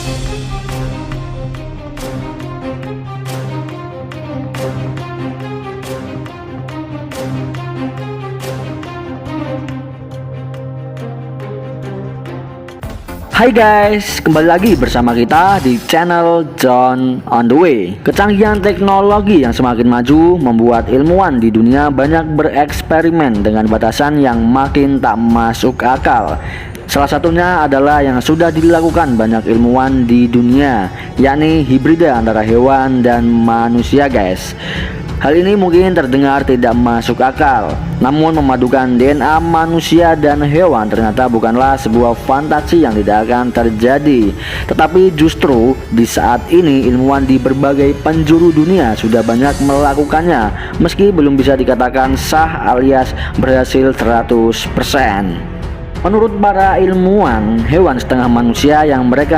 Hai guys, kembali lagi bersama kita di channel John on the Way. Kecanggihan teknologi yang semakin maju membuat ilmuwan di dunia banyak bereksperimen dengan batasan yang makin tak masuk akal. Salah satunya adalah yang sudah dilakukan banyak ilmuwan di dunia, yakni hibrida antara hewan dan manusia guys. Hal ini mungkin terdengar tidak masuk akal, namun memadukan DNA manusia dan hewan ternyata bukanlah sebuah fantasi yang tidak akan terjadi. Tetapi justru di saat ini ilmuwan di berbagai penjuru dunia sudah banyak melakukannya, meski belum bisa dikatakan sah alias berhasil 100%. Menurut para ilmuwan, hewan setengah manusia yang mereka